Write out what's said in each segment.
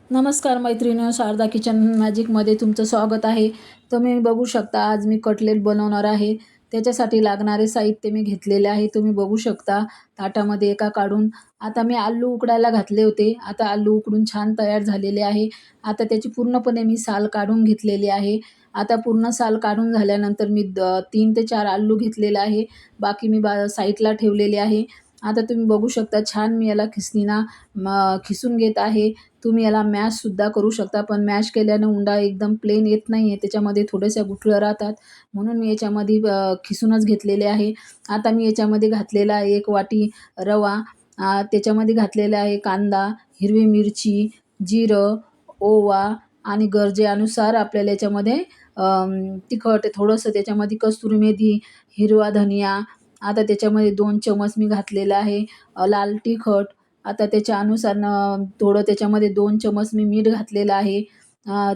नमस्कार मैत्रिणींनो, शारदा किचन मॅजिकमध्ये तुमचं स्वागत आहे. तुम्ही बघू शकता आज मी कटलेट बनवणार आहे. त्याच्यासाठी लागणारे साहित्य मी घेतलेले आहे. तुम्ही बघू शकता ताटामध्ये एका काढून. आता मी आलू उकडायला घातले होते. आता आलू उकडून छान तयार झालेले आहे. आता त्याची पूर्णपणे मी साल काढून घेतलेली आहे. आता पूर्ण साल काढून झाल्यानंतर मी 3 ते 4 आलू घेतलेले आहे. बाकी मी साईडला ठेवलेले आहे. आता तुम्ही बघू शकता छान मी याला खिसून घेत आहे. तुम्ही याला मॅशसुद्धा करू शकता, पण मॅश केल्यानं उंडा एकदम प्लेन येत नाही आहे. त्याच्यामध्ये थोड्याशा गुठळ्या राहतात, म्हणून मी याच्यामध्ये खिसूनच घेतलेले आहे. आता मी याच्यामध्ये घातलेला आहे 1 वाटी रवा. त्याच्यामध्ये घातलेला आहे कांदा, हिरवी मिरची, जिरं, ओवा आणि गरजेनुसार आपल्याला याच्यामध्ये तिखट थोडंसं, त्याच्यामध्ये कस्तुरी मेथी, हिरवा धनिया. आता त्याच्यामध्ये 2 चमच मी घातलेलं आहे लाल तिखट. आता त्याच्या अनुसार थोडं त्याच्यामध्ये 2 चमच मी मीठ घातलेलं आहे.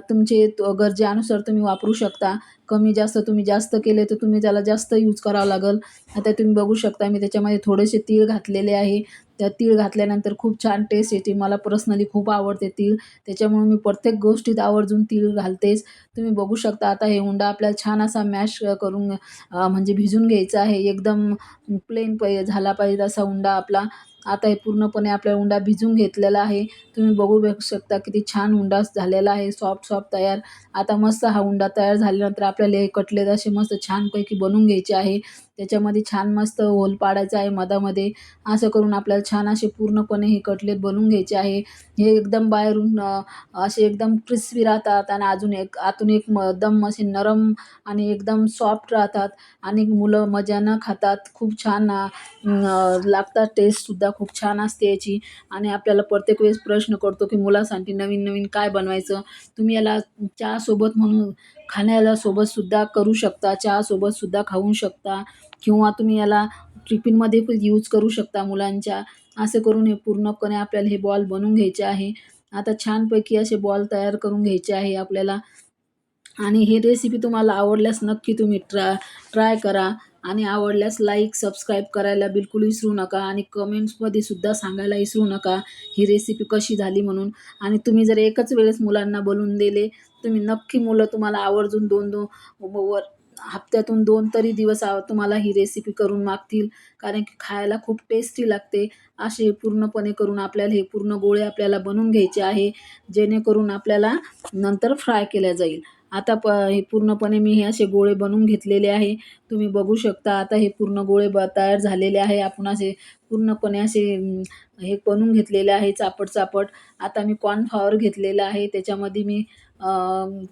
तुमचे गरजेनुसार तुम्ही वापरू शकता. कमी जास्त तुम्ही जास्त केले तर तुम्ही त्याला जास्त यूज करावं लागेल. आता तुम्ही बघू शकता मी त्याच्यामध्ये थोडेसे तीळ घातलेले आहे. त्या तीळ घातल्यानंतर खूप छान टेस्ट येते. मला पर्सनली खूप आवडते तीळ, त्याच्यामुळे मी प्रत्येक गोष्टीत आवर्जून तीळ घालतेच. तुम्ही बघू शकता आता हे उंडा आपल्याला छान असा मॅश करून म्हणजे भिजून घ्यायचा आहे. एकदम प्लेन झाला पाहिजे असा उंडा आपला. आता हे पूर्णपणे आपला उंडा भिजून घेतलेला आहे. तुम्ही बघू शकता किती छान उंडा झालेला आहे, सॉफ्ट सॉफ्ट तयार. आता मस्त हा उंडा तयार झाल्यानंतर आपल्याला हे कटलेट असे मस्त छानपैकी बनवून घ्यायचे आहे. त्याच्यामध्ये छान मस्त होल पाडायचा आहे मधामध्ये. असं करून आपल्याला छान असे पूर्णपणे हे कटलेट बनवून घ्यायचे आहे. हे एकदम बाहेरून असे एकदम क्रिस्पी राहतात आणि आतून एकदम असे नरम आणि एकदम सॉफ्ट राहतात आणि मुलं मजानं खातात. खूप छान लागतात. टेस्टसुद्धा खूप छान असते याची. आणि आपल्याला प्रत्येक वेळेस प्रश्न पडतो की मुलांसाठी नवीन नवीन काय बनवायचं. तुम्ही याला चहासोबत म्हणून खाण्याला सोबतसुद्धा करू शकता, चहासोबतसुद्धा खाऊ शकता किंवा तुम्ही याला टिफिनमध्ये पण यूज करू शकता मुलांच्या. असं करून हे पूर्णपणे आपल्याला हे बॉल बनवून घ्यायचे आहे. आता छानपैकी असे बॉल तयार करून घ्यायचे आहे आपल्याला. आणि ही रेसिपी तुम्हाला आवडल्यास नक्की तुम्ही ट्राय करा आणि आवडल्यास लाईक, सबस्क्राईब करायला बिलकुल विसरू नका आणि कमेंट्समध्ये सुद्धा सांगायला विसरू नका ही रेसिपी कशी झाली म्हणून. आणि तुम्ही जर एकच वेळेस मुलांना बनवून दिले, तुम्ही नक्की मुलं तुम्हाला आवर्जून 2-2 वर हप्त्यातून 2 तरी दिवस तुम्हाला ही रेसिपी करून मागतील, कारण की खायला खूप टेस्टी लागते. असे पूर्णपणे करून आपल्याला हे पूर्ण गोळे आपल्याला बनवून घ्यायचे आहे, जेणेकरून आपल्याला नंतर फ्राय केल्या जाईल. आता हे पूर्णपणे मी हे असे गोळे बनवून घेतलेले आहे. तुम्ही बघू शकता आता हे पूर्ण गोळे तयार झालेले आहे. आपण असे पूर्णपणे असे हे बनवून घेतलेले आहे चापट-चापट. आता मी कॉर्नफ्लॉवर घेतलेलं आहे. त्याच्यामध्ये मी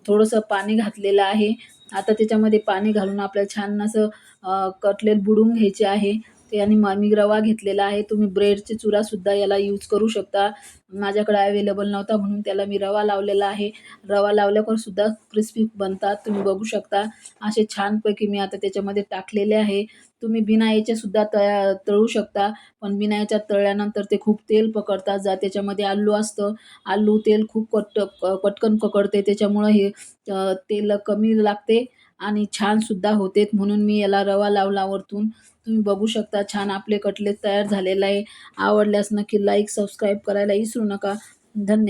थोडंसं पाणी घातलेलं आहे. आता त्याच्यामध्ये पाणी घालून आपल्याला छान असं कटलेट बुडवून घ्यायचे आहे. ते आणि मी रवा घेतलेला आहे. तुम्ही ब्रेडचे चुरासुद्धा याला यूज करू शकता. माझ्याकडे अवेलेबल नव्हता म्हणून त्याला मी रवा लावलेला आहे. रवा लावल्यावर सुद्धा क्रिस्पी बनतात. तुम्ही बघू शकता असे छानपैकी मी आता त्याच्यामध्ये टाकलेले आहे. तुम्ही बिना याचे सुद्धा तळू शकता, पण बिना याच्यात तळल्यानंतर ते खूप तेल पकडतात. त्याच्यामध्ये आलू असतं. आलू तेल खूप पटकन पकडते, त्याच्यामुळं हे तेल कमी लागते आणि छानसुद्धा होते. म्हणून मी याला रवा लावला वरतून. तुम्ही बघू शकता छान आपले कटलेट तयार झालेलं आहे. आवडल्यास नक्की लाईक, सबस्क्राईब करायला विसरू नका. धन्यवाद.